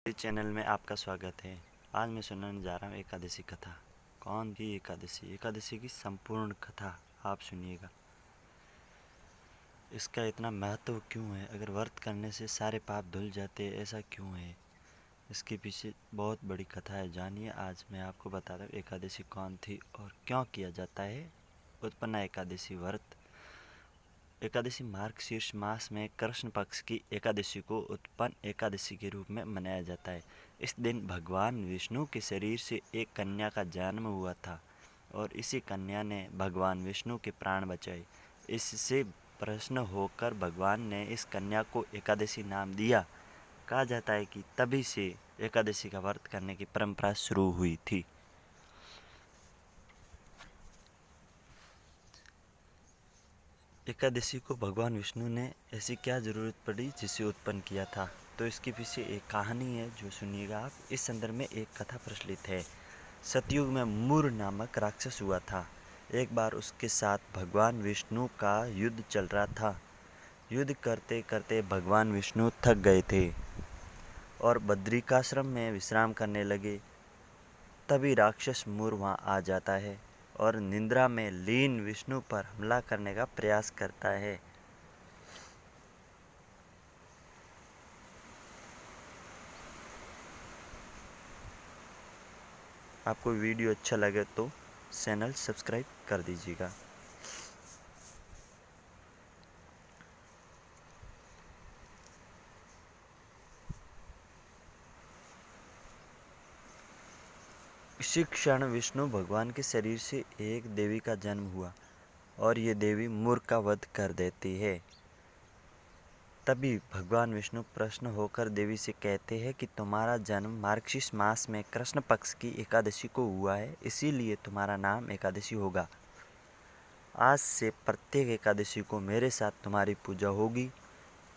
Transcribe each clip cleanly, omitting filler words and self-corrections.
इस चैनल में आपका स्वागत है। आज मैं सुनाने जा रहा हूँ एकादशी कथा। कौन थी एकादशी? एकादशी की संपूर्ण कथा आप सुनिएगा। इसका इतना महत्व क्यों है? अगर व्रत करने से सारे पाप धुल जाते हैं, ऐसा क्यों है? इसके पीछे बहुत बड़ी कथा है। जानिए, आज मैं आपको बताता हूँ एकादशी कौन थी और क्यों किया जाता है उत्पन्ना एकादशी व्रत। एकादशी मार्गशीर्ष मास में कृष्ण पक्ष की एकादशी को उत्पन्न एकादशी के रूप में मनाया जाता है। इस दिन भगवान विष्णु के शरीर से एक कन्या का जन्म हुआ था और इसी कन्या ने भगवान विष्णु के प्राण बचाए। इससे प्रसन्न होकर भगवान ने इस कन्या को एकादशी नाम दिया। कहा जाता है कि तभी से एकादशी का व्रत करने की परंपरा शुरू हुई थी। एकादशी को भगवान विष्णु ने ऐसी क्या ज़रूरत पड़ी जिसे उत्पन्न किया था? तो इसके पीछे एक कहानी है जो सुनिएगा आप। इस संदर्भ में एक कथा प्रचलित है। सतयुग में मूर नामक राक्षस हुआ था। एक बार उसके साथ भगवान विष्णु का युद्ध चल रहा था। युद्ध करते करते भगवान विष्णु थक गए थे और बद्रिकाश्रम में विश्राम करने लगे। तभी राक्षस मूर वहाँ आ जाता है और निद्रा में लीन विष्णु पर हमला करने का प्रयास करता है। आपको वीडियो अच्छा लगे तो चैनल सब्सक्राइब कर दीजिएगा। इसी क्षण विष्णु भगवान के शरीर से एक देवी का जन्म हुआ और ये देवी मूर का वध कर देती है। तभी भगवान विष्णु प्रसन्न होकर देवी से कहते हैं कि तुम्हारा जन्म मार्गशीर्ष मास में कृष्ण पक्ष की एकादशी को हुआ है, इसीलिए तुम्हारा नाम एकादशी होगा। आज से प्रत्येक एकादशी को मेरे साथ तुम्हारी पूजा होगी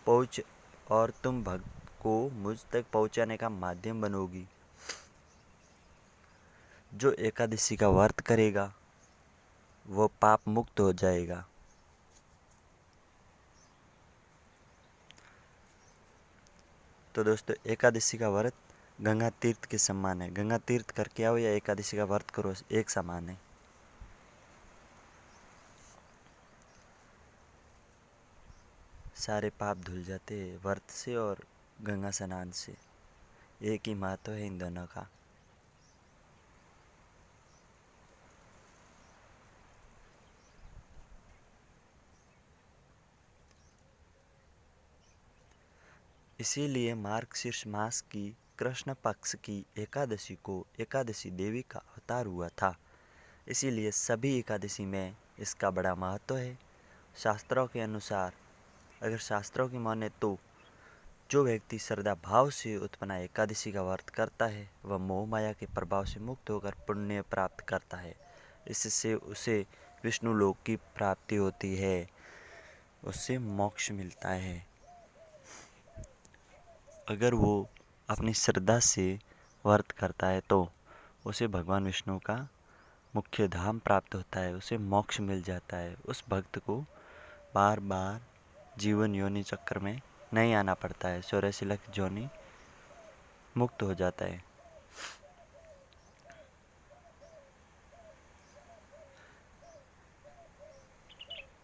और तुम भक्त को मुझ तक पहुंचाने का माध्यम बनोगी। जो एकादशी का व्रत करेगा वो पाप मुक्त हो जाएगा। तो दोस्तों, एकादशी का व्रत गंगा तीर्थ के समान है। गंगा तीर्थ करके आओ या एकादशी का व्रत करो, एक समान है। सारे पाप धुल जाते हैं व्रत से और गंगा स्नान से। एक ही महत्व है इन दोनों का। इसीलिए मार्गशीर्ष मास की कृष्ण पक्ष की एकादशी को एकादशी देवी का अवतार हुआ था। इसीलिए सभी एकादशी में इसका बड़ा महत्व है। शास्त्रों के अनुसार, अगर शास्त्रों की माने तो जो व्यक्ति श्रद्धा भाव से उत्पन्न एकादशी का व्रत करता है वह मोह माया के प्रभाव से मुक्त होकर पुण्य प्राप्त करता है। इससे उसे विष्णु लोक की प्राप्ति होती है, उससे मोक्ष मिलता है। अगर वो अपनी श्रद्धा से व्रत करता है तो उसे भगवान विष्णु का मुख्य धाम प्राप्त होता है, उसे मोक्ष मिल जाता है। उस भक्त को बार बार जीवन योनि चक्र में नहीं आना पड़ता है, 84 लाख योनि मुक्त हो जाता है।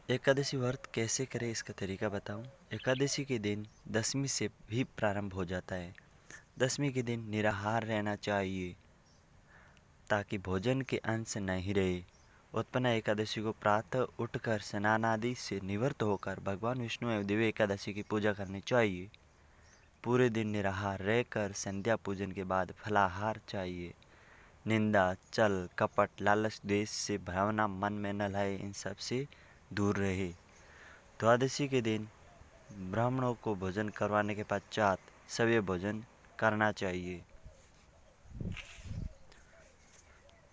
एकादशी व्रत कैसे करें इसका तरीका बताऊं। एकादशी के दिन दशमी से भी प्रारंभ हो जाता है। दशमी के दिन निराहार रहना चाहिए ताकि भोजन के अंश नहीं रहे। उत्पन्न एकादशी को प्रातः उठकर स्नान आदि से निवृत्त होकर भगवान विष्णु एवं देवी एकादशी की पूजा करनी चाहिए। पूरे दिन निराहार रहकर संध्या पूजन के बाद फलाहार चाहिए। निंदा, छल, कपट, लालच, द्वेष से भावना मन में न लाए, इन सब से दूर रहे। द्वादशी के दिन ब्राह्मणों को भोजन करवाने के पश्चात सवेरे भोजन करना चाहिए।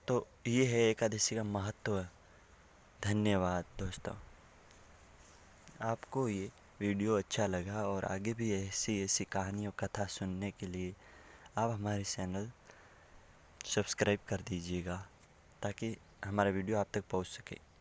तो ये है एकादशी का महत्व। धन्यवाद दोस्तों। आपको ये वीडियो अच्छा लगा और आगे भी ऐसी ऐसी कहानियों कथा सुनने के लिए आप हमारे चैनल सब्सक्राइब कर दीजिएगा ताकि हमारा वीडियो आप तक पहुंच सके।